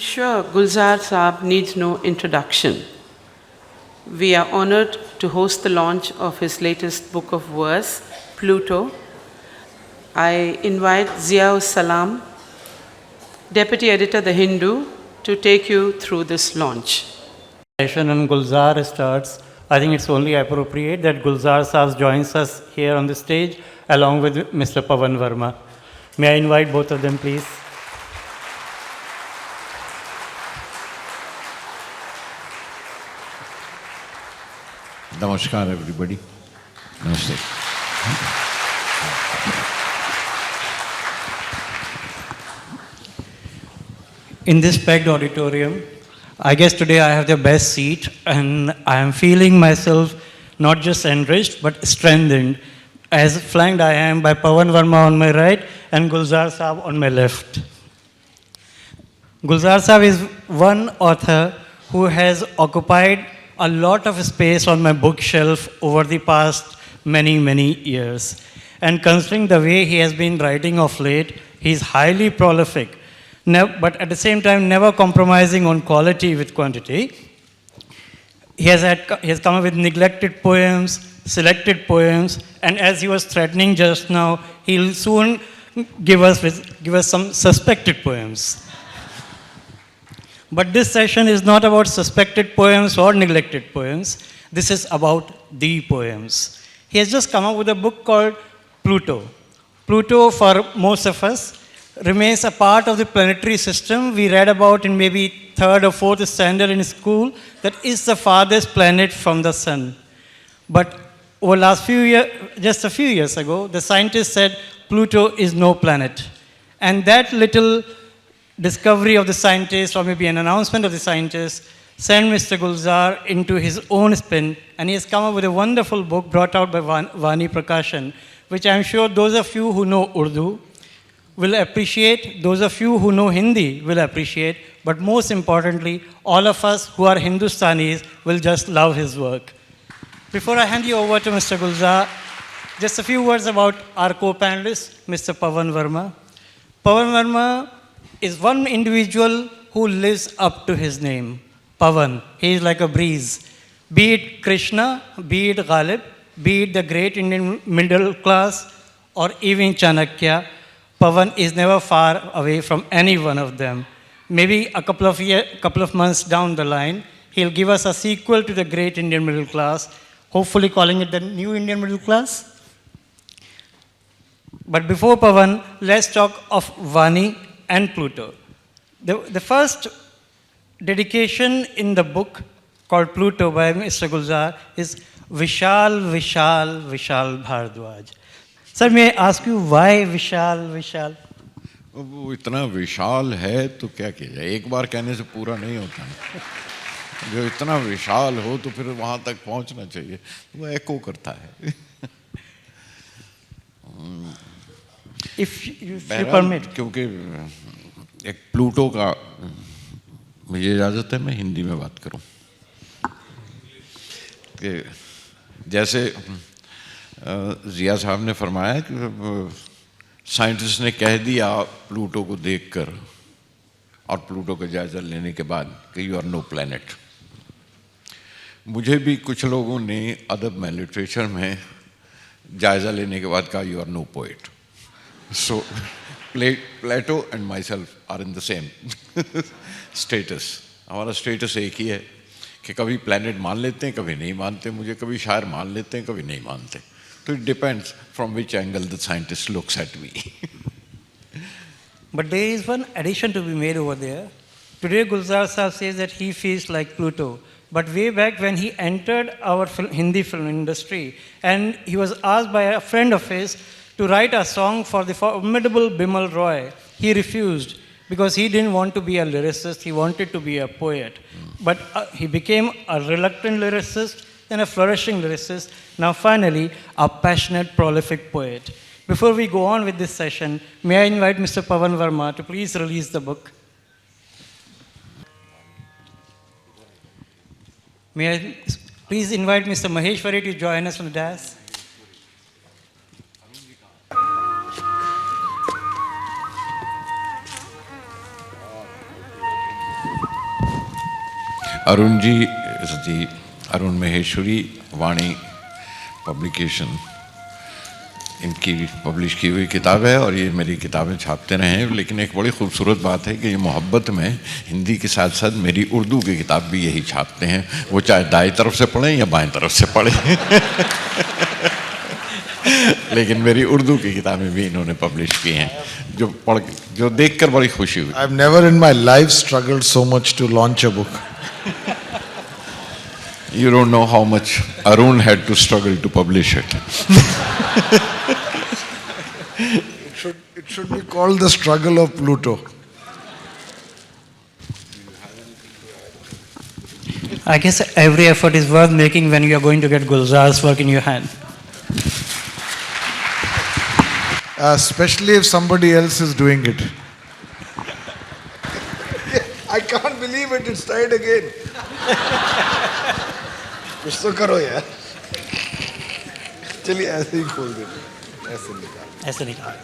sure Gulzar Saab needs no introduction. We are honored to host the launch of his latest book of verse, Pluto. I invite Ziaul Salam, Deputy Editor, The Hindu, to take you through this launch. Session and Gulzar starts. I think it's only appropriate that Gulzar Saab joins us here on the stage along with Mr. Pavan Verma. May I invite both of them, please? Namaskar, everybody. Namaste. In this packed auditorium, I guess today I have the best seat and I am feeling myself not just enriched but strengthened, as flanked I am by Pavan Verma on my right and Gulzar Saab on my left. Gulzar Saab is one author who has occupied a lot of space on my bookshelf over the past many years. And considering the way he has been writing of late, he is highly prolific, but at the same time never compromising on quality with quantity. He has come up with neglected poems, selected poems, and as he was threatening just now, he'll soon give us some suspected poems. But this session is not about suspected poems or neglected poems. This is about the poems. He has just come up with a book called Pluto. Pluto, for most of us, remains a part of the planetary system we read about in maybe third or fourth standard in school, that is the farthest planet from the sun. But over last few years, just a few years ago, the scientists said Pluto is no planet. And that little discovery of the scientist, or maybe an announcement of the scientist, sent Mr. Gulzar into his own spin, and he has come up with a wonderful book brought out by Vani Prakashan, which I'm sure those of you who know Urdu will appreciate, those of you who know Hindi will appreciate, but most importantly, all of us who are Hindustanis will just love his work. Before I hand you over to Mr. Gulzar, just a few words about our co-panelist, Mr. Pavan Verma. Pavan Verma is one individual who lives up to his name, Pavan. He is like a breeze. Be it Krishna, be it Ghalib, be it the great Indian middle class, or even Chanakya, Pavan is never far away from any one of them. Maybe a couple of months down the line, he'll give us a sequel to the great Indian middle class, hopefully calling it the new Indian middle class. But before Pavan, let's talk of Vani and Pluto. The first dedication in the book called Pluto by Mr. Gulzar is Vishal, Vishal, Vishal Bhardwaj. Sir, may I ask you why Vishal, Vishal? वो इतना विशाल है तो क्या किया जाए, एक बार कहने से पूरा नहीं होता है। जो इतना विशाल हो तो फिर वहाँ तक पहुँचना चाहिए, वो एको करता है। If you permit. क्योंकि एक प्लूटो का मुझे इजाज़त है मैं हिंदी में बात करूं कि जैसे जिया साहब ने फरमाया कि साइंटिस्ट ने कह दिया प्लूटो को देखकर और प्लूटो का जायज़ा लेने के बाद कि यू आर नो प्लैनेट। मुझे भी कुछ लोगों ने अदब में, लिटरेचर में जायज़ा लेने के बाद कहा you are no poet. So Plato and myself are in the same status. हमारा status एक ही है कि कभी planet मान लेते हैं, कभी नहीं मानते, मुझे कभी शायर मान लेते हैं, कभी नहीं मानते. So it depends from which angle the scientist looks at me. But there is one addition to be made over there. Today Gulzar Saab says that he feels like Pluto. But way back when he entered our Hindi film industry, and he was asked by a friend of his to write a song for the formidable Bimal Roy, he refused because he didn't want to be a lyricist, he wanted to be a poet. But he became a reluctant lyricist, then a flourishing lyricist, now finally a passionate, prolific poet. Before we go on with this session, may I invite Mr. Pavan Verma to please release the book. May I please invite Mr. Maheshwari to join us on the dais. Arun ji Arun Maheshwari Vani publication, इनकी publish की हुई किताब है और ये मेरी किताबें छापते रहे हैं। लेकिन एक बड़ी खूबसूरत बात है कि ये मोहब्बत में हिंदी के साथ साथ मेरी उर्दू की किताब भी यही छापते हैं, वो चाहे दाएं तरफ से पढ़ें या बाएं तरफ से पढ़ें। लेकिन मेरी उर्दू की किताबें भी इन्होंने पब्लिश की हैं, जो देखकर बड़ी खुशी हुई। I've never in my life struggled so much to launch a book. You don't know how much Arun had to struggle to publish it. It should be called the struggle of Pluto. I guess every effort is worth making when you are going to get Gulzar's work in your hand. Especially if somebody else is doing it. I can't believe it, it's tied again. कुछ तो करो यार. चलिए ऐसे ही खोल दे, ऐसे निकाल. ऐसे निकाल.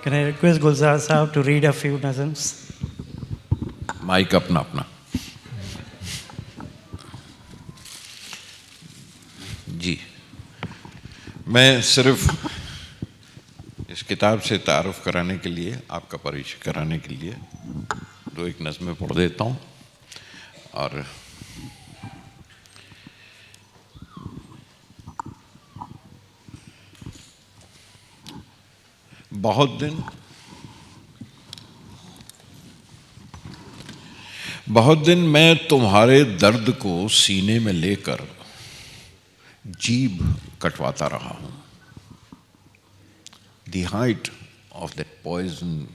Can I request Gulzar Sahab to read a few nazms? Mike अपना अपना. जी, मैं सिर्फ इस किताब से तारुफ कराने के लिए, आपका परिचय कराने के लिए दो एक नज़्में पढ़ देता हूँ. और बहुत दिन मैं तुम्हारे दर्द को सीने में लेकर जीभ कटवाता रहा हूँ. The height of that poison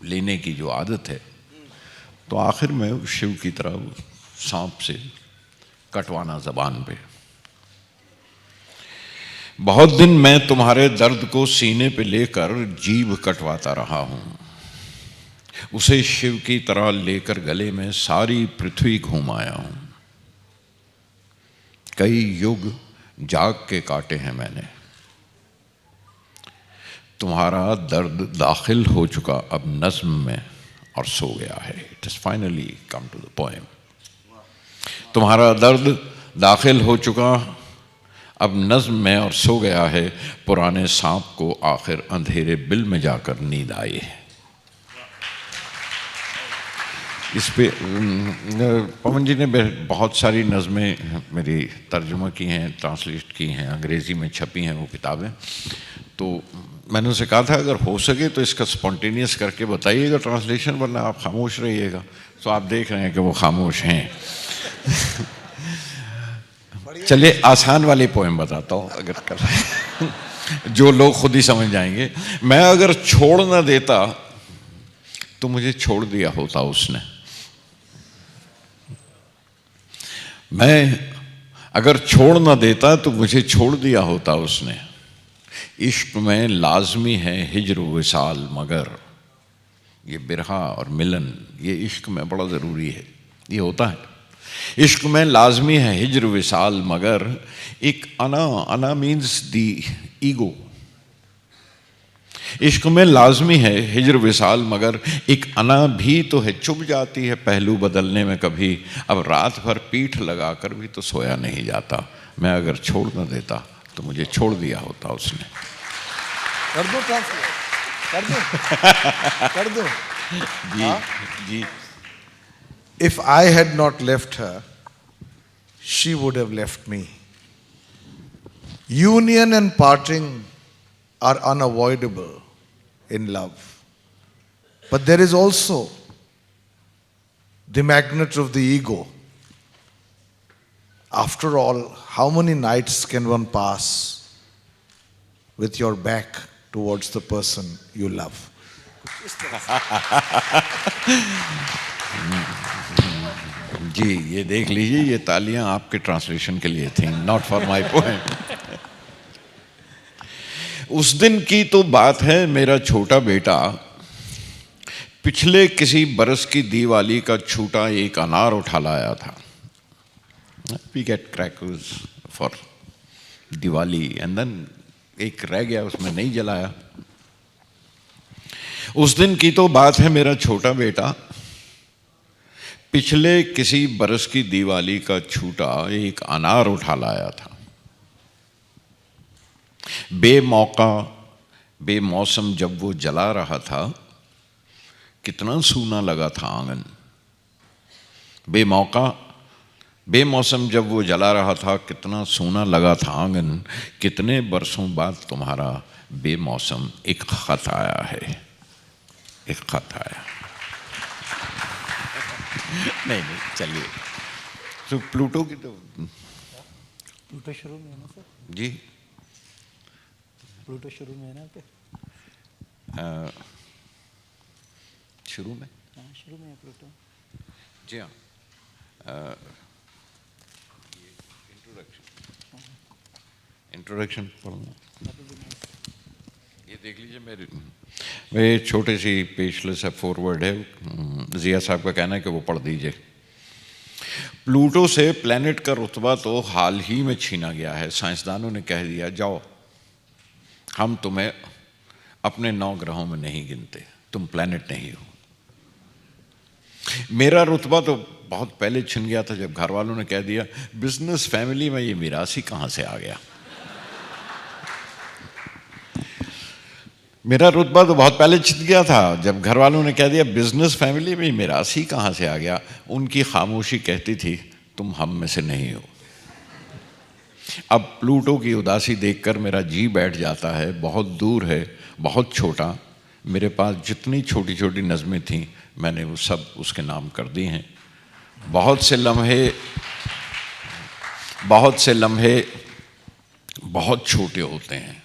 लेने की जो आदत है, तो आखिर में उस शिव की तरह सांप से कटवाना जबान पे. बहुत दिन मैं तुम्हारे दर्द को सीने पे लेकर जीभ कटवाता रहा हूँ. उसे शिव की तरह लेकर गले में सारी पृथ्वी घूम आया हूँ. कई युग जाग के काटे हैं मैंने. तुम्हारा दर्द दाखिल हो चुका अब नज्म में और सो गया है. It is finally come to the poem. तुम्हारा दर्द दाखिल हो चुका अब नज्म में और सो गया है. पुराने सांप को आखिर अंधेरे बिल में जाकर नींद आई है. इस पे पवन जी ने बहुत सारी नज़में मेरी तर्जुमा की हैं, ट्रांसलेट की हैं, अंग्रेज़ी में छपी हैं वो किताबें. तो मैंने उनसे कहा था अगर हो सके तो इसका स्पॉन्टेनियस करके बताइएगा ट्रांसलेशन, वरना आप खामोश रहिएगा. तो आप देख रहे हैं कि वो खामोश हैं. चलिए आसान वाली पोएम बताता हूँ अगर कर जो लोग खुद ही समझ जाएंगे. मैं अगर छोड़ ना देता तो मुझे छोड़ दिया होता उसने. मैं अगर छोड़ ना देता तो मुझे छोड़ दिया होता उसने. इश्क में लाजमी है हिज्र विसाल मगर, ये बिरहा और मिलन ये इश्क में बड़ा ज़रूरी है, ये होता है. इश्क में लाजमी है हिज्र विसाल मगर एक अना मीन्स दी ईगो. इश्क में लाजमी है हिज्र विसाल मगर एक अना भी तो है चुभ जाती है पहलू बदलने में कभी. अब रात भर पीठ लगाकर भी तो सोया नहीं जाता. मैं अगर छोड़ न देता तो मुझे छोड़ दिया होता उसने. कर दो ट्रांसलेट, कर दो. जी जी. If I had not left her, she would have left me. Union and parting are unavoidable in love. But there is also the magnet of the ego. After all, how many nights can one pass with your back towards the person you love? जी ये देख लीजिए, ये तालियां आपके translation के लिए थी, not for my poem. उस दिन की तो बात है, मेरा छोटा बेटा पिछले किसी बरस की दिवाली का छूटा एक अनार उठा लाया था। We get crackers for Diwali and then एक रह गया, उसमें नहीं जलाया। उस दिन की तो बात है, मेरा छोटा बेटा पिछले किसी बरस की दिवाली का छूटा एक अनार उठा लाया था। बेमौका बेमौसम जब वो जला रहा था, कितना सूना लगा था आंगन। बेमौका बेमौसम जब वो जला रहा था, कितना सूना लगा था आंगन। कितने बरसों बाद तुम्हारा बेमौसम एक खत आया है, एक खत आया। नहीं चलिए, तो प्लूटो की तो प्लूटो शुरू में है ना सर? जी प्लूटो शुरू में है ना? शुरू में, हाँ शुरू में है प्लूटो। जी हाँ, इंट्रोडक्शन पढ़ना। ये देख लीजिए, मेरे छोटे सी पेशलेस है, फॉरवर्ड है। जिया साहब का कहना है कि वो पढ़ दीजिए। प्लूटो से प्लैनेट का रुतबा तो हाल ही में छीना गया है। साइंसदानों ने कह दिया, जाओ हम तुम्हें अपने 9 ग्रहों में नहीं गिनते, तुम प्लैनेट नहीं हो। मेरा रुतबा तो बहुत पहले छिन गया था, जब घर वालों ने कह दिया बिजनेस फैमिली में ये मिरासी कहाँ से आ गया। मेरा रुतबा तो बहुत पहले छिन गया था, जब घर वालों ने कह दिया बिजनेस फैमिली में मिरासी कहाँ से आ गया। उनकी खामोशी कहती थी तुम हम में से नहीं हो। अब प्लूटो की उदासी देखकर मेरा जी बैठ जाता है। बहुत दूर है, बहुत छोटा। मेरे पास जितनी छोटी छोटी नज़में थीं, मैंने वो सब उसके नाम कर दी हैं। बहुत से लम्हे बहुत छोटे होते हैं,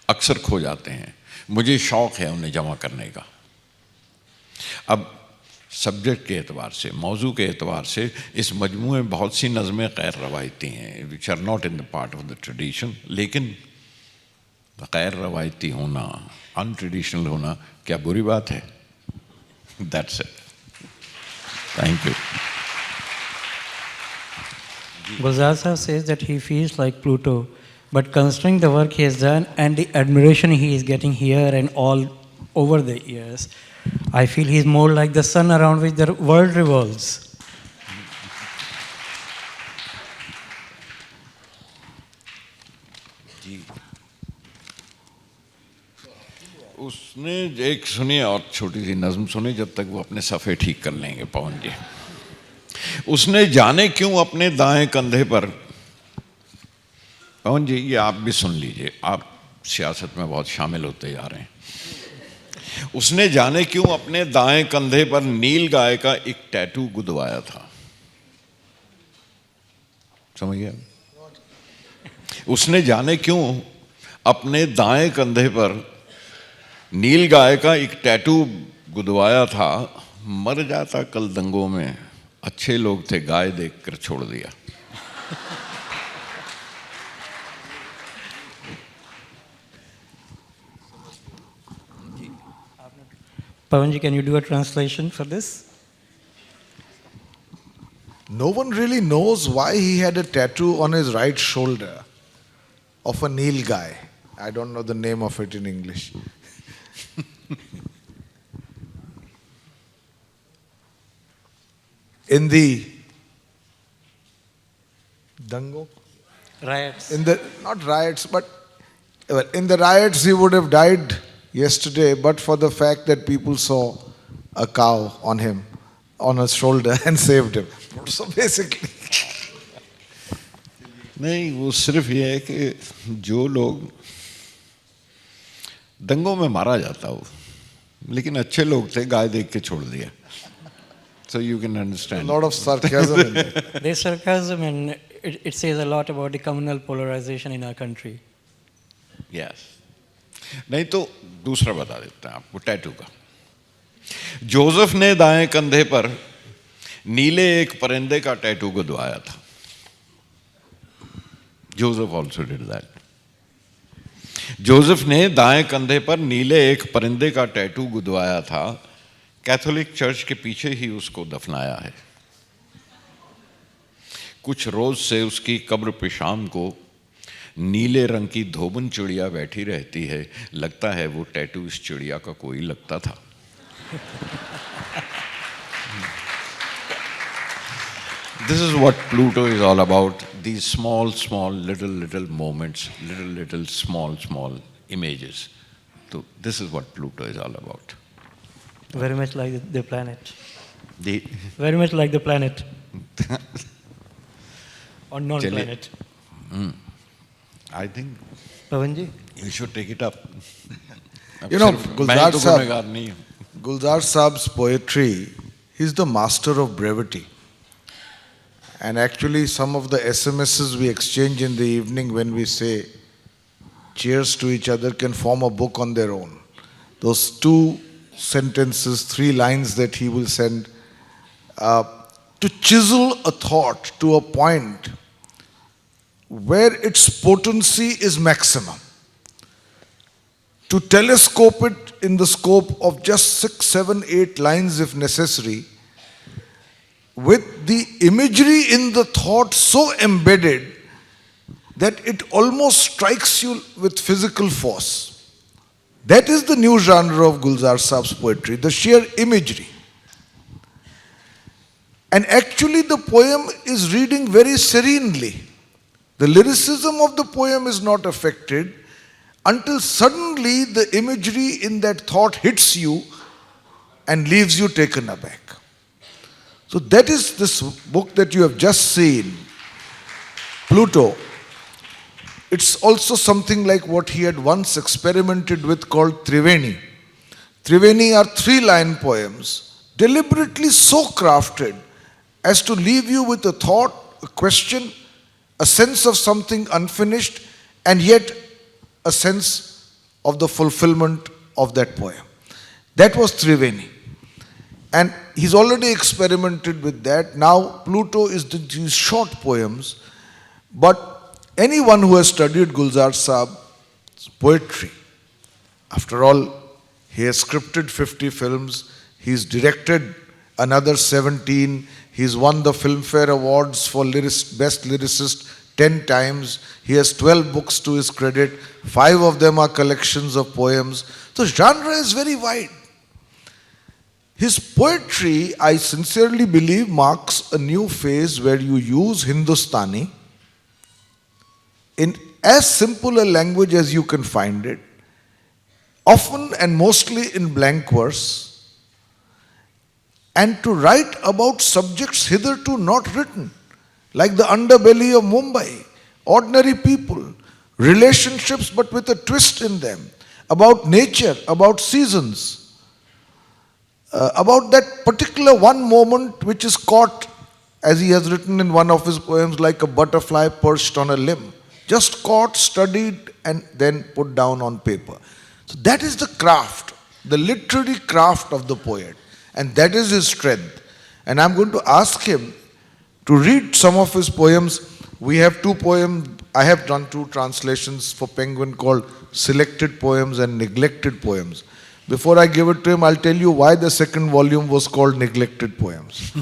अक्सर खो जाते हैं। मुझे शौक़ है उन्हें जमा करने का। अब सब्जेक्ट के एतबार से, मौजू के एतबार से, इस मजमूए में बहुत सी नज़में गैर रवायती हैं, which are not in the part of the tradition. लेकिन गैर रवायती होना, अनट्रेडिशनल होना, क्या बुरी बात है? That's it. Thank you. Gulzar Sahib says that he feels like Pluto, but considering the work he has done and the admiration he is getting here and all over the years, I feel he is more like the sun around which the world revolves. जी, उसने एक सुनिए और छोटी सी नज़म सुनी, जब तक वो अपने सफ़े ठीक कर लेंगे पवन जी। उसने जाने क्यों अपने दाएं कंधे पर, पवन जी ये आप भी सुन लीजिए, आप सियासत में बहुत शामिल होते जा रहे हैं। उसने जाने क्यों अपने दाएं कंधे पर नील गाय का एक टैटू गुदवाया था। समझ गया? उसने जाने क्यों अपने दाएं कंधे पर नील गाय का एक टैटू गुदवाया था। मर जाता कल दंगों में, अच्छे लोग थे गाय देखकर छोड़ दिया। Pavanji, can you do a translation for this? No one really knows why he had a tattoo on his right shoulder of a Nil guy. I don't know the name of it in English. In the Dango? Riots. In the, not riots, but well, in the riots he would have died yesterday, but for the fact that people saw a cow on him, on his shoulder and saved him. So basically. नहीं, वो सिर्फ ये है कि जो लोग दंगों में मारा जाता हो, लेकिन अच्छे लोग थे, गाय देख के छोड़ दिया। So you can understand. A lot of sarcasm in there. There's sarcasm and it says a lot about the communal polarization in our country. Yes. नहीं तो दूसरा बता देता है आपको, टैटू का। जोसेफ ने दाएं कंधे पर नीले एक परिंदे का टैटू गुदवाया था. Joseph also did that. Joseph ने दाएं कंधे पर नीले एक परिंदे का टैटू गुदवाया था. कैथोलिक चर्च के पीछे ही उसको दफनाया है. कुछ रोज से उसकी कब्र पे शाम को नीले रंग की धोबन चिड़िया बैठी रहती है. लगता है वो टैटू इस चिड़िया का कोई लगता था. This is what Pluto is all about. These small, small, little moments, little, small images. So this is what Pluto is all about. Very much like the planet. The Very much like the planet. Or non-planet. I think Pavanji? you should take it up. You know, मैं तो गुनहगार नहीं हूँ. Gulzar Saab's poetry, he's the master of brevity. And actually, some of the SMSs we exchange in the evening when we say cheers to each other can form a book on their own. Those 2 sentences, 3 lines that he will send to chisel a thought to a point where its potency is maximum. To telescope it in the scope of just 6, 7, 8 lines if necessary, with the imagery in the thought so embedded that it almost strikes you with physical force. That is the new genre of Gulzar Saab's poetry, the sheer imagery. And actually the poem is reading very serenely. The lyricism of the poem is not affected until suddenly the imagery in that thought hits you and leaves you taken aback. So that is this book that you have just seen, Pluto. It's also something like what he had once experimented with called Triveni. Triveni are 3-line poems, deliberately so crafted as to leave you with a thought, a question, a sense of something unfinished, and yet a sense of the fulfillment of that poem. That was Triveni. And he's already experimented with that. Now Pluto is these short poems, but anyone who has studied Gulzar Saab's poetry, after all, he has scripted 50 films, he's directed another 17, he's won the Filmfare Awards for Best Lyricist 10 times, he has 12 books to his credit, 5 of them are collections of poems. So genre is very wide. His poetry, I sincerely believe, marks a new phase where you use Hindustani in as simple a language as you can find it, often and mostly in blank verse, and to write about subjects hitherto not written, like the underbelly of Mumbai, ordinary people, relationships but with a twist in them, about nature, about seasons, about that particular one moment which is caught, as he has written in one of his poems, like a butterfly perched on a limb. Just caught, studied, and then put down on paper. So that is the craft, the literary craft of the poet. And that is his strength. And I'm going to ask him to read some of his poems. We have 2 poems. I have done 2 translations for Penguin called Selected Poems and Neglected Poems. Before I give it to him, I'll tell you why the second volume was called Neglected Poems.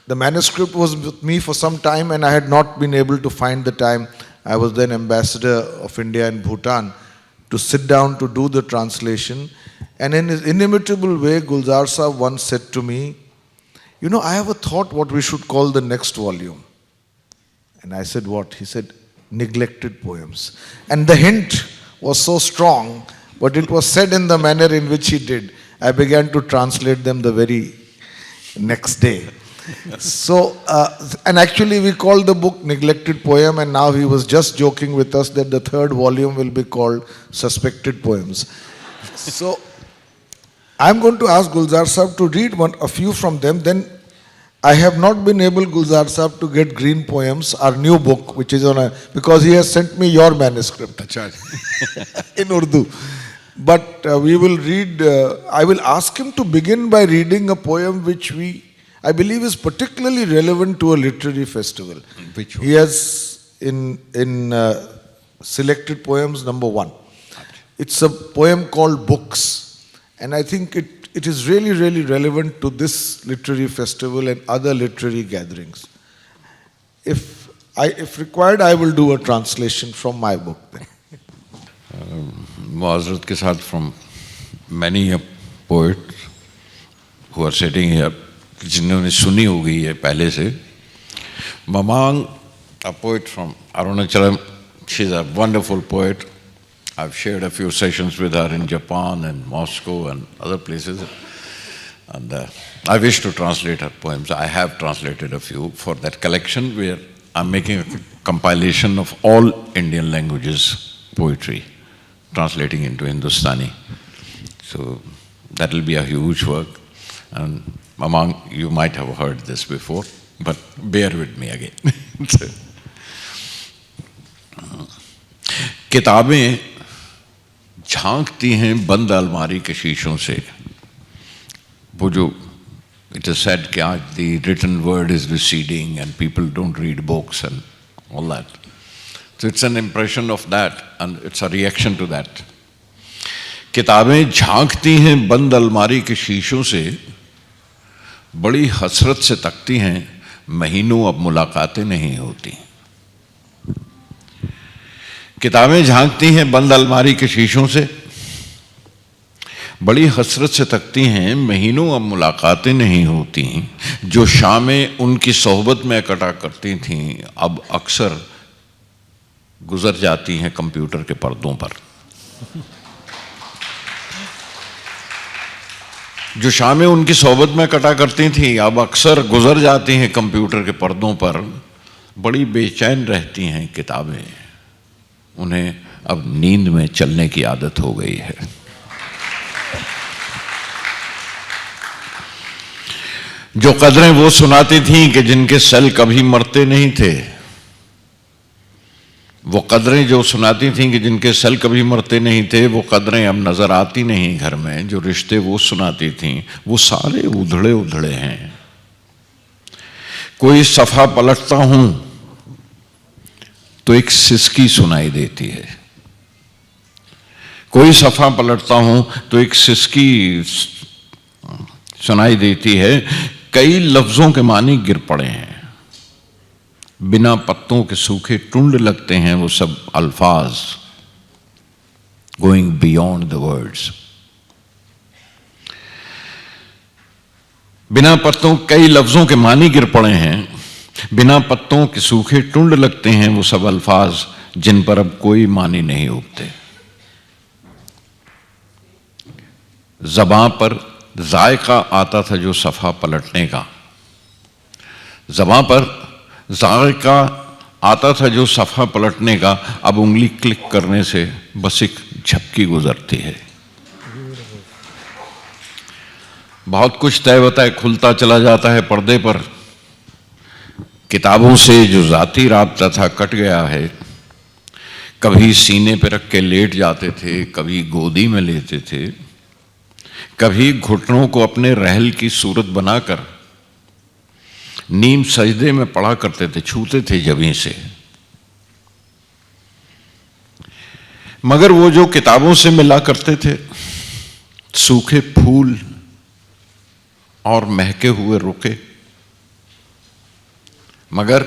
The manuscript was with me for some time and I had not been able to find the time. I was then ambassador of India in Bhutan to sit down to do the translation. And in his inimitable way, Gulzar Saab once said to me, you know, I have a thought what we should call the next volume. And I said, what? He said, Neglected Poems. And the hint was so strong, but it was said in the manner in which he did. I began to translate them the very next day. So, and actually we called the book Neglected Poem, and now he was just joking with us that the 3rd volume will be called Suspected Poems. So, I'm going to ask Gulzar Saab to read a few from them. Then I have not been able, Gulzar Saab, to get Green Poems, our new book, which is on because he has sent me your manuscript अच्छा in Urdu. But we will read, I will ask him to begin by reading a poem which I believe is particularly relevant to a literary festival. Which one? He has in selected poems number 1. It's a poem called Books, and I think it is really, really relevant to this literary festival and other literary gatherings. If required, I will do a translation from my book then. Muazzarत ke saath from many a poet who are sitting here, जिन्होंने सुनी होगी ये पहले से. Mamang, a poet from Arunachalam, she's a wonderful poet. I've shared a few sessions with her in Japan and Moscow and other places. And I wish to translate her poems. I have translated a few for that collection where I'm making a compilation of all Indian languages poetry, translating into Hindustani. So that will be a huge work. And Mamang, you might have heard this before, but bear with me again. किताबें झांकती हैं बंद अलमारी के शीशों से. वो जो it is said कि आज the written word is receding and people don't read books and all that. So it's an impression of that and it's a reaction to that. किताबें झांकती हैं बंद अलमारी के शीशों से, बड़ी हसरत से तकती हैं, महीनों अब मुलाकातें नहीं होती. किताबें झांकती हैं बंद अलमारी के शीशों से, बड़ी हसरत से तकती हैं, महीनों अब मुलाकातें नहीं होती. जो शामें उनकी सोहबत में इकट्ठा करती थीं, अब अक्सर गुजर जाती हैं कंप्यूटर के पर्दों पर. जो शामें उनकी सोहबत में इकट्ठा करती थीं, अब अक्सर गुजर जाती हैं कंप्यूटर के पर्दों पर. बड़ी बेचैन रहती हैं किताबें, उन्हें अब नींद में चलने की आदत हो गई है. जो कदरें वो सुनाती थीं कि जिनके सेल कभी मरते नहीं थे, वो कदरें जो सुनाती थीं कि जिनके सेल कभी मरते नहीं थे, वो कदरें अब नजर आती नहीं घर में. जो रिश्ते वो सुनाती थीं, वो सारे उधड़े उधड़े हैं. कोई सफा पलटता हूं तो एक सिसकी सुनाई देती है. कोई सफा पलटता हूं तो एक सिसकी सुनाई देती है. कई लफ्जों के मानी गिर पड़े हैं, बिना पत्तों के सूखे टुंड लगते हैं वो सब अल्फाज. Going beyond the words. बिना पत्तों, कई लफ्जों के मानी गिर पड़े हैं, बिना पत्तों के सूखे टुंड लगते हैं वो सब अल्फाज, जिन पर अब कोई मानी नहीं उगते. ज़बां पर जायका आता था जो सफ़ा पलटने का, ज़बां पर जायका आता था जो सफ़ा पलटने का, अब उंगली क्लिक करने से बस एक झपकी गुजरती है. बहुत कुछ तय बताए खुलता चला जाता है पर्दे पर. किताबों से जो ज़ाती राब्ता था कट गया है. कभी सीने पे रख के लेट जाते थे, कभी गोदी में लेते थे, कभी घुटनों को अपने रहल की सूरत बनाकर नीम सजदे में पड़ा करते थे, छूते थे जमीन से. मगर वो जो किताबों से मिला करते थे, सूखे फूल और महके हुए रुके, मगर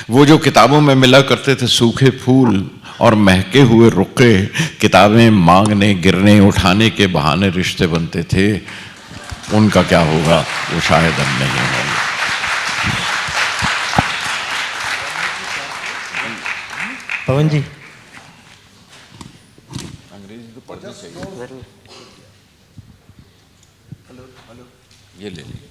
वो जो किताबों में मिला करते थे, सूखे फूल और महके हुए रुके, किताबें मांगने गिरने उठाने के बहाने रिश्ते बनते थे. उनका क्या होगा वो शायद अब नहीं होगा. पवन जी, अंग्रेजी तो पढ़ना चाहिए. ये ले लीजिए.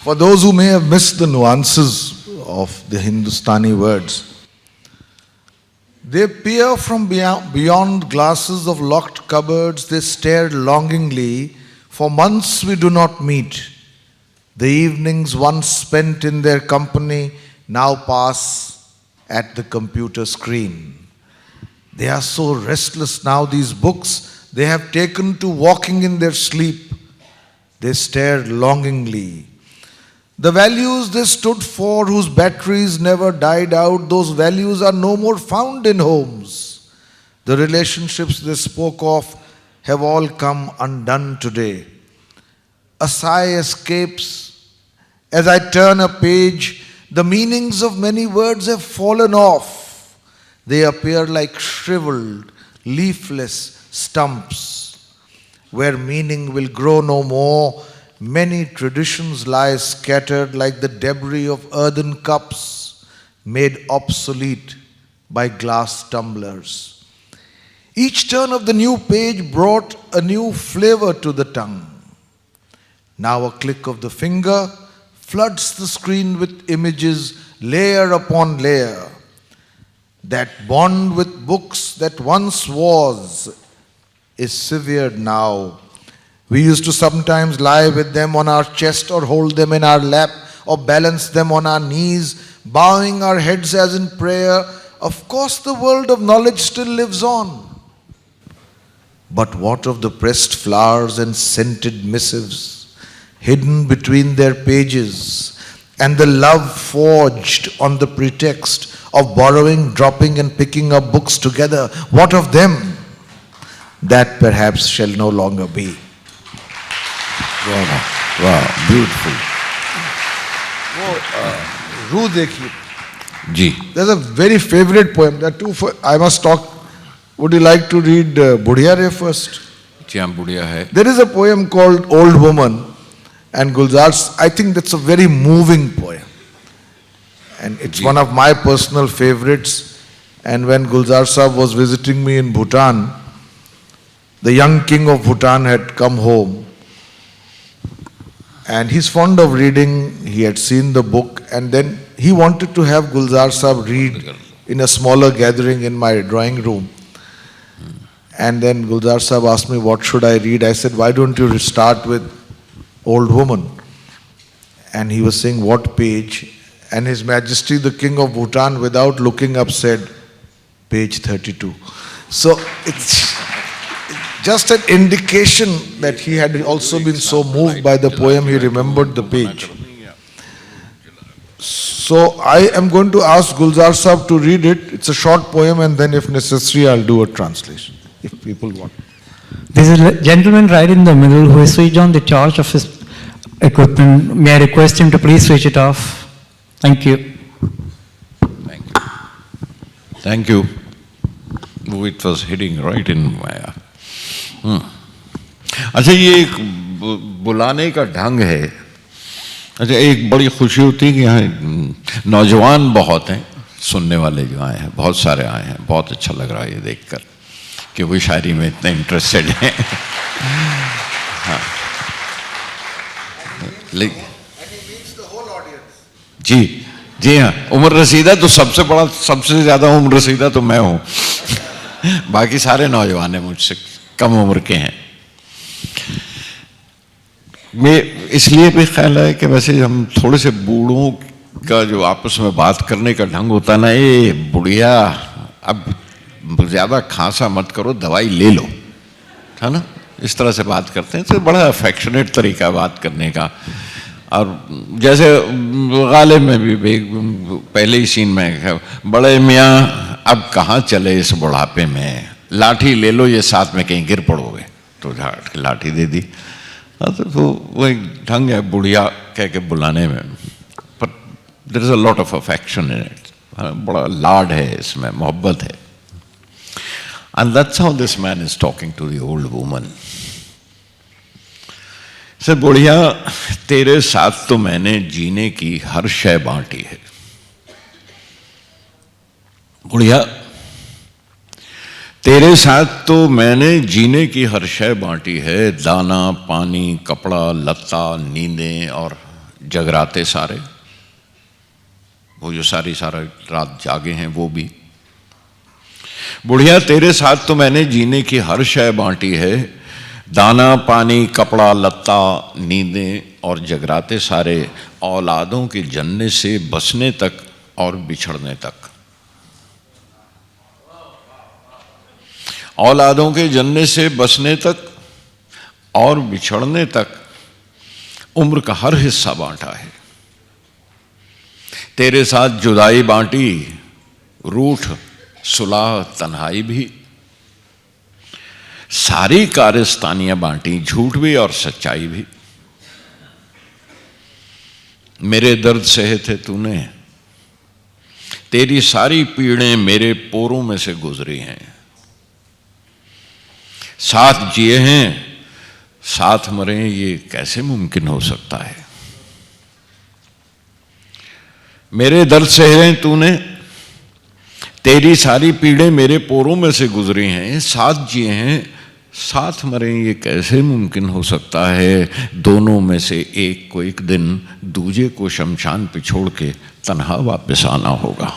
For those who may have missed the nuances of the Hindustani words, they peer from beyond glasses of locked cupboards, they stare longingly. For months we do not meet. The evenings once spent in their company now pass at the computer screen. They are so restless now, these books. They have taken to walking in their sleep. They stare longingly. The values they stood for, whose batteries never died out, those values are no more found in homes. The relationships they spoke of have all come undone today. A sigh escapes. As I turn a page, the meanings of many words have fallen off. They appear like shriveled, leafless stumps. Where meaning will grow no more, many traditions lie scattered like the debris of earthen cups made obsolete by glass tumblers. Each turn of the new page brought a new flavor to the tongue. Now a click of the finger floods the screen with images, layer upon layer. That bond with books that once was is severed now. We used to sometimes lie with them on our chest or hold them in our lap or balance them on our knees, bowing our heads as in prayer. Of course, the world of knowledge still lives on. But what of the pressed flowers and scented missives hidden between their pages, and the love forged on the pretext of borrowing, dropping, and picking up books together? What of them? That perhaps shall no longer be. Wow, wow, beautiful. रूह देखिए. जी. There's a very favorite poem. There are two. I must talk. Would you like to read Budhiya Re first? जी हाँ, बुढ़िया है. There is a poem called Old Woman, and Gulzar's. I think that's a very moving poem, and it's one of my personal favorites. And when Gulzar Sahab was visiting me in Bhutan, the young king of Bhutan had come home, and he's fond of reading. He had seen the book, and then he wanted to have Gulzar Sahab read in a smaller gathering in my drawing room. And then Gulzar Sahab asked me, what should I read? I said, why don't you start with Old Woman? And he was saying, what page? And His Majesty the King of Bhutan, without looking up, said, page 32. So it's just an indication that he had also been so moved by the poem, he remembered the page. So I am going to ask Gulzar Sahab to read it. It's a short poem, and then if necessary, I'll do a translation, if people want. There is a gentleman right in the middle who has switched on the charge of his equipment. May I request him to please switch it off? Thank you. Thank you. Thank you. Oh, it was hitting right in my. अच्छा, ये एक बुलाने का ढंग है. अच्छा, एक बड़ी खुशी होती है कि यहाँ नौजवान बहुत हैं, सुनने वाले जो आए हैं, बहुत सारे आए हैं. बहुत अच्छा लग रहा है ये देखकर कि वो शायरी में इतने इंटरेस्टेड हैं. हाँ. जी जी हाँ, उम्र रसीदा तो सबसे बड़ा, सबसे ज़्यादा उम्र रसीदा तो मैं हूँ. बाकी सारे नौजवान हैं, मुझसे कम उम्र के हैं. मैं इसलिए भी ख्याल है कि वैसे हम थोड़े से बूढ़ों का जो आपस में बात करने का ढंग होता है ना, ये बुढ़िया अब ज़्यादा खांसा मत करो, दवाई ले लो, है ना, इस तरह से बात करते हैं. तो बड़ा अफेक्शनेट तरीका है बात करने का. और जैसे गालिब में भी पहले ही सीन में, बड़े मियाँ अब कहाँ चले इस बुढ़ापे में, लाठी ले लो, ये साथ में कहीं गिर पड़ोगे, तो लाठी दे दी. तो वो एक ढंग है बुढ़िया कह के बुलाने में. पर there is a lot of affection in it. बड़ा लाड है इसमें, मोहब्बत है. And that's how this man is talking to the old woman. Sir, बुढ़िया तेरे साथ तो मैंने जीने की हर शय बांटी है. बुढ़िया तेरे साथ तो मैंने जीने की हर शय बांटी है. दाना, पानी, कपड़ा, लत्ता, नींदें और जगराते सारे. वो जो सारा रात जागे हैं वो भी. बुढ़िया तेरे साथ तो मैंने जीने की हर शय बांटी है. दाना, पानी, कपड़ा, लत्ता, नींदें और जगराते सारे. औलादों के जन्ने से बसने तक और बिछड़ने तक. औलादों के जन्ने से बसने तक और बिछड़ने तक उम्र का हर हिस्सा बांटा है। तेरे साथ जुदाई बांटी, रूठ सुलह तन्हाई भी, सारी कारस्तानियां बांटी, झूठ भी और सच्चाई भी। मेरे दर्द सहे थे तूने, तेरी सारी पीड़ें मेरे पोरों में से गुजरी हैं। साथ जिए हैं साथ मरे, ये कैसे मुमकिन हो सकता है। मेरे दर्द सहे तूने, तेरी सारी पीड़ें मेरे पोरों में से गुजरी हैं। साथ जिए हैं साथ मरे, ये कैसे मुमकिन हो सकता है। दोनों में से एक को एक दिन दूजे को शमशान पे छोड़ के तन्हा वापस आना होगा,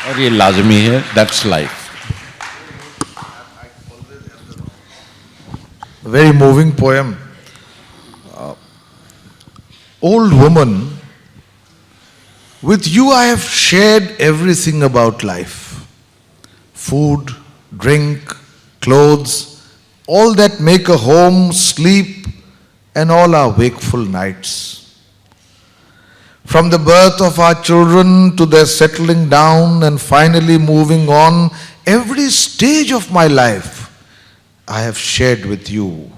और ये लाजमी है। That's life. Very moving poem. Old woman, with you I have shared everything about life. Food, drink, clothes, all that make a home, sleep, and all our wakeful nights. From the birth of our children to their settling down and finally moving on, every stage of my life I have shared with you.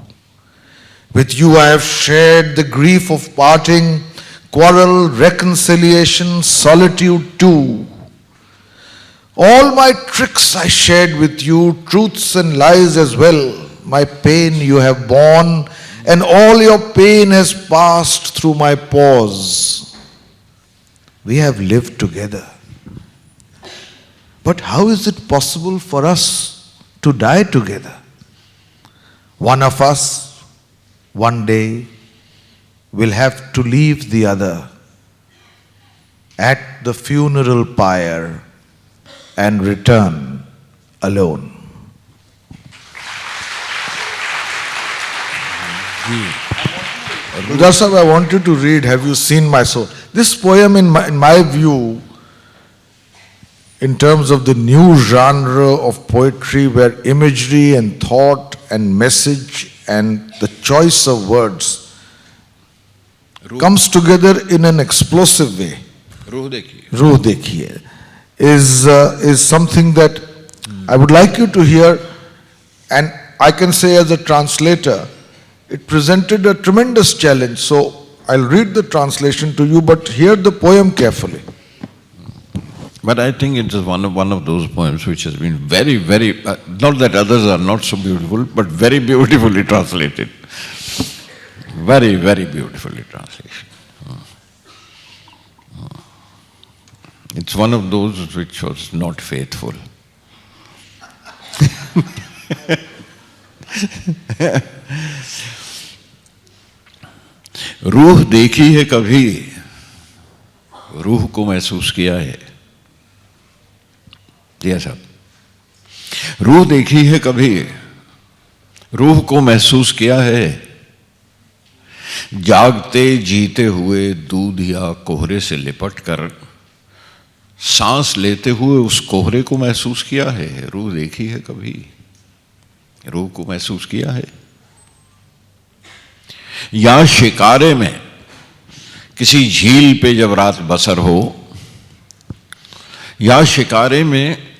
With you I have shared the grief of parting, quarrel, reconciliation, solitude too. All my tricks I shared with you, truths and lies as well. My pain you have borne, and all your pain has passed through my pores. We have lived together. But how is it possible for us to die together? One of us, one day, will have to leave the other at the funeral pyre and return alone. Darsab, I want you to read Have You Seen My Soul? This poem, in my view, in terms of the new genre of poetry where imagery and thought and message and the choice of words comes together in an explosive way. Ruh Dekhiye is something that I would like you to hear, and I can say as a translator, it presented a tremendous challenge. So I'll read the translation to you, but hear the poem carefully. But I think it is one of those poems which has been very, very, not that others are not so beautiful, but very beautifully translated. Very, very beautifully translated. It's one of those which was not faithful. रूह देखी है कभी, रूह को महसूस किया है। दिया साहब, रूह देखी है कभी, रूह को महसूस किया है। जागते जीते हुए दूध या कोहरे से लिपट कर सांस लेते हुए उस कोहरे को महसूस किया है। रूह देखी है कभी, रूह को महसूस किया है। या शिकारे में किसी झील पे जब रात बसर हो, या शिकारे में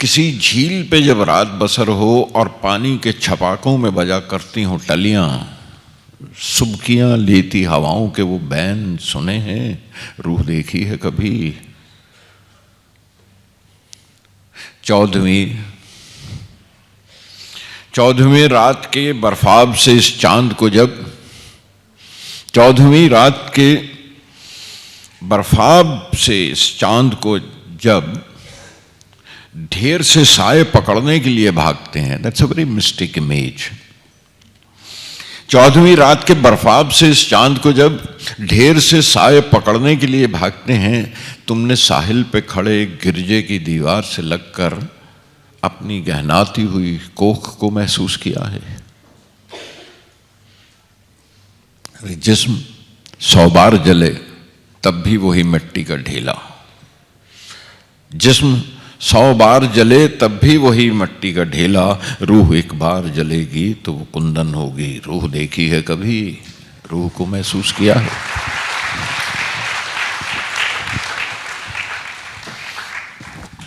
किसी झील पे जब रात बसर हो और पानी के छपाकों में बजा करती हों टलियां, सुबकियां लेती हवाओं के वो बैन सुने हैं। रूह देखी है कभी। चौदहवीं रात के बर्फाब से इस चांद को जब, चौदहवीं रात के बर्फाब से इस चांद को जब ढेर से साए पकड़ने के लिए भागते हैं। That's a very mistake image. चौदहवीं रात के बर्फाब से इस चांद को जब ढेर से साए पकड़ने के लिए भागते हैं, तुमने साहिल पे खड़े गिरजे की दीवार से लगकर अपनी गहनाती हुई कोख को महसूस किया है। जिस्म 100 बार जले तब भी वही मिट्टी का ढेला। जिस्म 100 बार जले तब भी वही मट्टी का ढेला, रूह एक बार जलेगी तो वो कुंदन होगी। रूह देखी है कभी, रूह को महसूस किया है?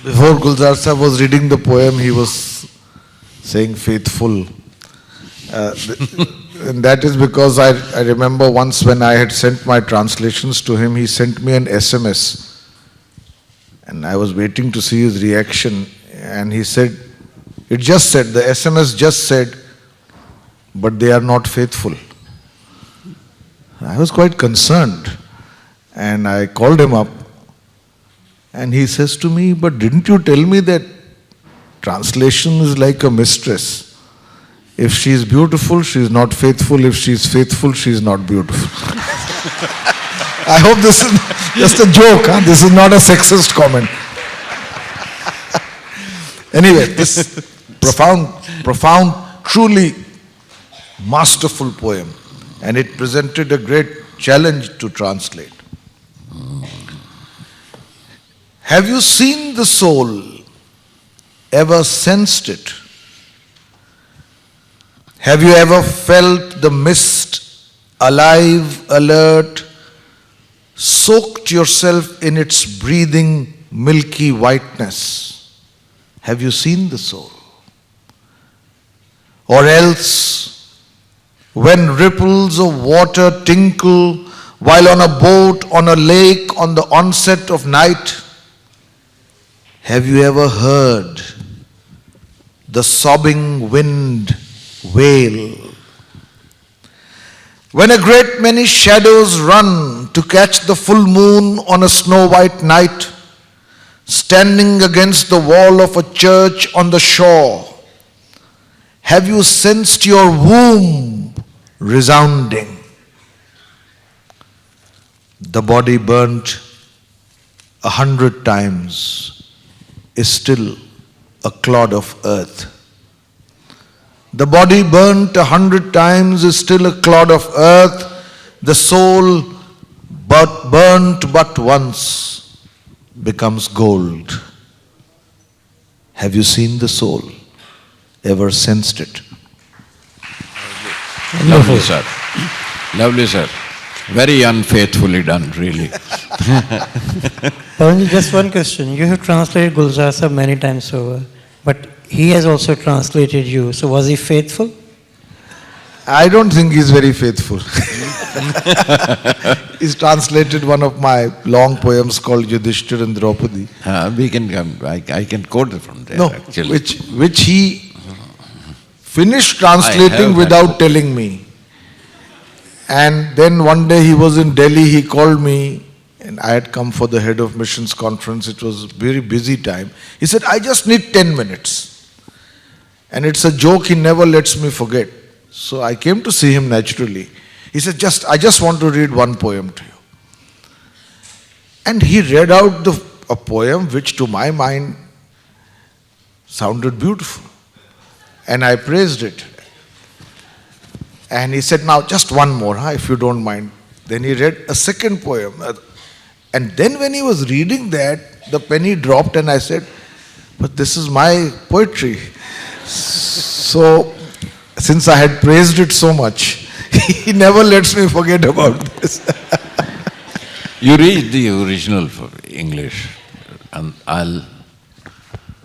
Before Gulzar Sahib was reading the poem, he was saying faithful. And that is because I remember once when I had sent my translations to him, he sent me an SMS. And I was waiting to see his reaction. And he said, it just said, the SMS just said, but they are not faithful. I was quite concerned. And I called him up. And he says to me, but didn't you tell me that translation is like a mistress? If she is beautiful, she is not faithful. If she is faithful, she is not beautiful. I hope this is just a joke. Huh? This is not a sexist comment. Anyway, this profound, truly masterful poem. And it presented a great challenge to translate. Have you seen the soul? Ever sensed it? Have you ever felt the mist, alive, alert, soaked yourself in its breathing, milky whiteness? Have you seen the soul? Or else, when ripples of water tinkle while on a boat, on a lake, on the onset of night, have you ever heard the sobbing wind wail? When a great many shadows run to catch the full moon on a snow-white night, standing against the wall of a church on the shore, have you sensed your womb resounding? The body burnt 100 times is still a clod of earth. The body burnt 100 times is still a clod of earth. The soul burnt but once becomes gold. Have you seen the soul? Ever sensed it? Lovely, sir. Lovely, sir. Very unfaithfully done, really. Only just one question. You have translated Gulzar Sahib many times over, but he has also translated you. So was he faithful? I don't think he's very faithful. He's translated one of my long poems called Yudhishthir and Draupadi. I can quote it from there, No, actually. which he finished translating without telling me. And then one day he was in Delhi, he called me, and I had come for the head of missions conference. It was a very busy time. He said, I just need 10 minutes. And it's a joke he never lets me forget. So I came to see him naturally. He said, I just want to read one poem to you. And he read out a poem which to my mind sounded beautiful. And I praised it. And he said, now just one more, if you don't mind. Then he read a second poem. And then when he was reading that, the penny dropped and I said, but this is my poetry. So, since I had praised it so much, he never lets me forget about this. You read the original for English, and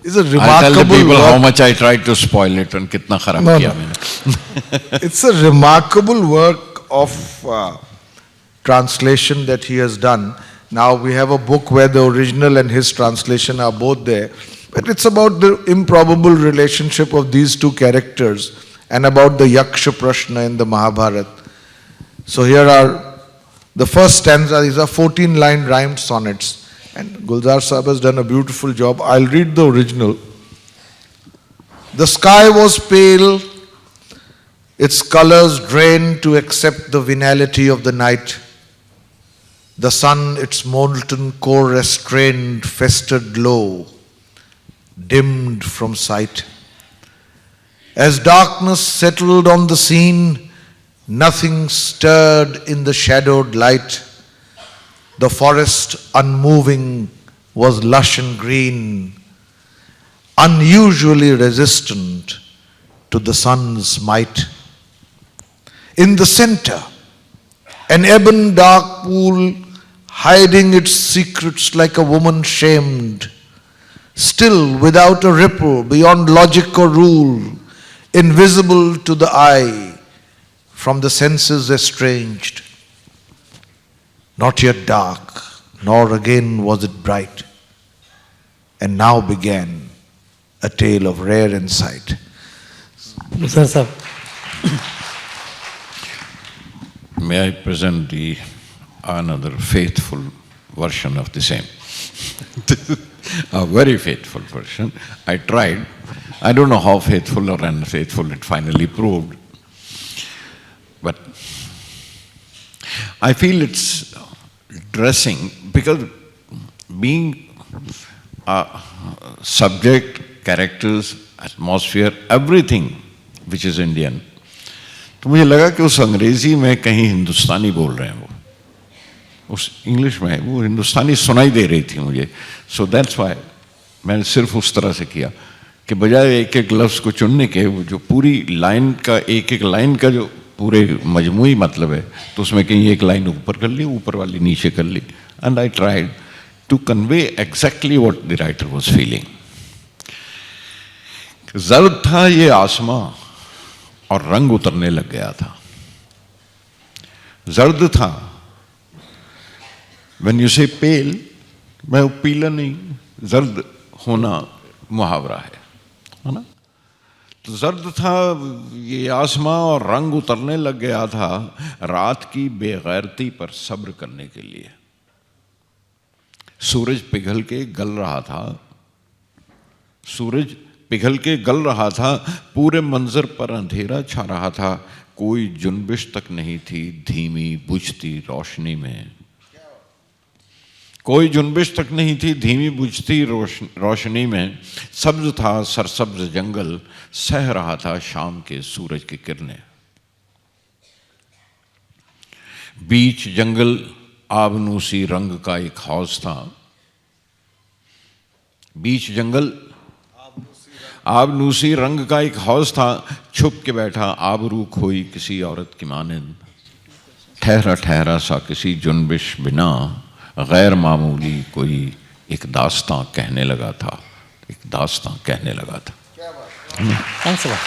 It's a I'll tell the remarkable people how work. much I tried to spoil it and kitna kharab No, kiya no. maine. It's a remarkable work of translation that he has done. Now we have a book where the original and his translation are both there. But it's about the improbable relationship of these two characters and about the Yaksha Prashna in the Mahabharata. So here are the first stanza. These are 14-line rhymed sonnets. And Gulzar Sahib has done a beautiful job. I'll read the original. The sky was pale, its colors drained to accept the venality of the night. The sun, its molten core restrained, festered low, dimmed from sight. As darkness settled on the scene, nothing stirred in the shadowed light. The forest unmoving was lush and green, unusually resistant to the sun's might. In the center, an ebon dark pool hiding its secrets like a woman shamed, still without a ripple beyond logic or rule, invisible to the eye, from the senses estranged. Not yet dark, nor again was it bright. And now began a tale of rare insight. Sir, sir. May I present another faithful version of the same? A very faithful version. I tried. I don't know how faithful or unfaithful it finally proved. But I feel it's dressing, because being subject, characters, atmosphere, everything which is Indian, तो मुझे लगा कि उस अंग्रेजी में कहीं हिंदुस्तानी बोल रहे हैं वो, उस इंग्लिश में वो हिंदुस्तानी सुनाई दे रही थी मुझे. सो दैट्स वाई मैंने सिर्फ उस तरह से किया कि बजाय एक एक लफ्ज़ को चुनने के, वो जो पूरी लाइन का एक एक लाइन का जो पूरे मजमूई मतलब है, तो उसमें कहीं एक लाइन ऊपर कर ली, ऊपर वाली नीचे कर ली. And I tried to convey exactly what the writer was feeling. जर्द था ये आसमां और रंग उतरने लग गया था. जर्द था, व्हेन यू से पेल, मैं पीला नहीं, जर्द होना मुहावरा है ना. तो जर्द था ये आसमां और रंग उतरने लग गया था रात की बेगैरती पर सब्र करने के लिए. सूरज पिघल के गल रहा था, सूरज पिघल के गल रहा था, पूरे मंजर पर अंधेरा छा रहा था. कोई जुनबिश तक नहीं थी धीमी बुझती रोशनी में, कोई जुनबिश तक नहीं थी धीमी बुझती रोशनी में. सब्ज था सरसब्ज जंगल, सह रहा था शाम के सूरज की किरणें. बीच जंगल आबनूसी रंग का एक हौज था. बीच जंगल आबनूसी रंग का एक हौज था. छुप के बैठा आबरू खोई किसी औरत की मानिंद, ठहरा ठहरा सा किसी जुनबिश बिना, गैर मामूली कोई एक दास्तां कहने लगा था, एक दास्तां कहने लगा था. Thanks a lot.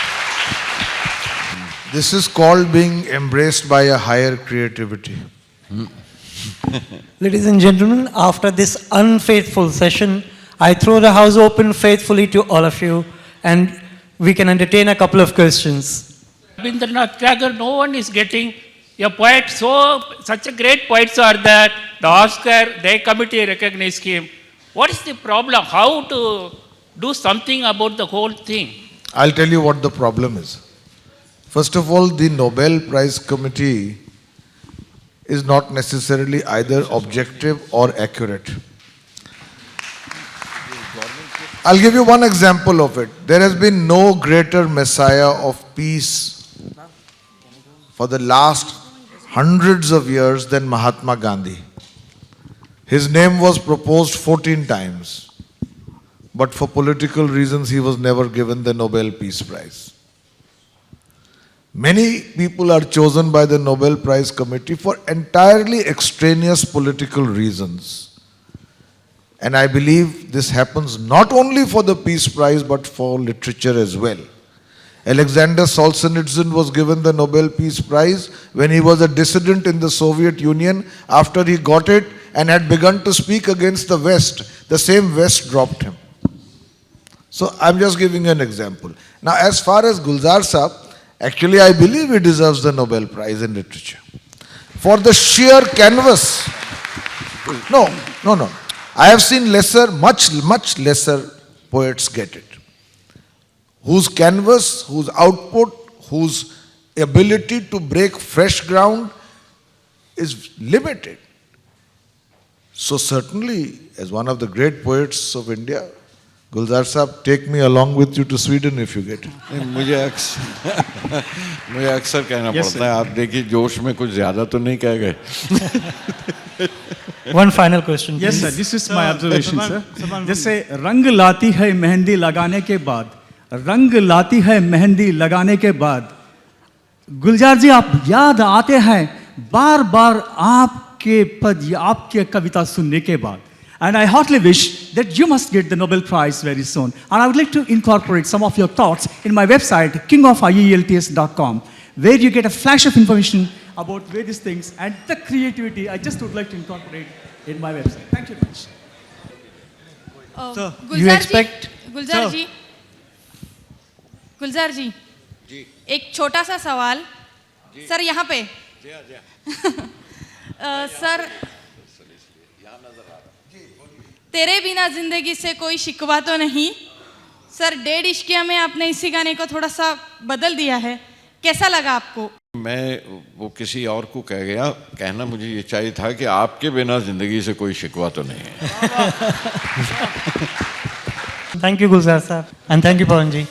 This is called being embraced by a higher creativity. Ladies and gentlemen, after this unfaithful session, I throw the house open faithfully to all of you, and we can entertain a couple of questions. Rabindranath Tagore, no one is getting a poet, such a great poets are there. The Oscar, their committee recognized him. What is the problem? How to do something about the whole thing? I'll tell you what the problem is. First of all, the Nobel Prize Committee is not necessarily either objective or accurate. I'll give you one example of it. There has been no greater messiah of peace for the last hundreds of years than Mahatma Gandhi. His name was proposed 14 times, but for political reasons he was never given the Nobel Peace Prize. Many people are chosen by the Nobel Prize Committee for entirely extraneous political reasons. And I believe this happens not only for the Peace Prize but for literature as well. Alexander Solzhenitsyn was given the Nobel Peace Prize when he was a dissident in the Soviet Union. After he got it and had begun to speak against the West, the same West dropped him. So I'm just giving an example. Now as far as Gulzar Saab, actually I believe he deserves the Nobel Prize in literature. For the sheer canvas. No. I have seen much lesser poets get it. Whose canvas, whose output, whose ability to break fresh ground is limited. So certainly, as one of the great poets of India, Gulzar Saab, take me along with you to Sweden if you get it. मुझे अक्सर कहना पड़ता है, आप देखिए जोश में कुछ ज़्यादा तो नहीं कह गए. One final question. Yes, sir. please. This is my observation, Subhan- sir. Subhan- जैसे रंग लाती है मेहंदी लगाने के बाद, रंग लाती है मेहंदी लगाने के बाद, गुलजार जी आप याद आते हैं बार बार आपके पद, आपके कविता सुनने के बाद. And I heartily wish that you must get the Nobel Prize very soon. And I would like to incorporate some of your thoughts in my website, kingofielts.com, where you get a flash of information about various things and the creativity I just would like to incorporate in my website. Thank you very much. So, Gulzar you ji- expect... Gulzar Sir. जी, गुलजार जी, एक छोटा सा सवाल, sir यहाँ पे, sir, तेरे बिना जिंदगी से कोई शिकवा तो नहीं, सर डेढ़ इश्किया में आपने इसी गाने को थोड़ा सा बदल दिया है, कैसा लगा आपको? मैं वो किसी और को कह गया, कहना मुझे ये चाहिए था कि आपके बिना जिंदगी से कोई शिकवा तो नहीं है. Thank you, Gulzar sir. And thank you, Pawan ji.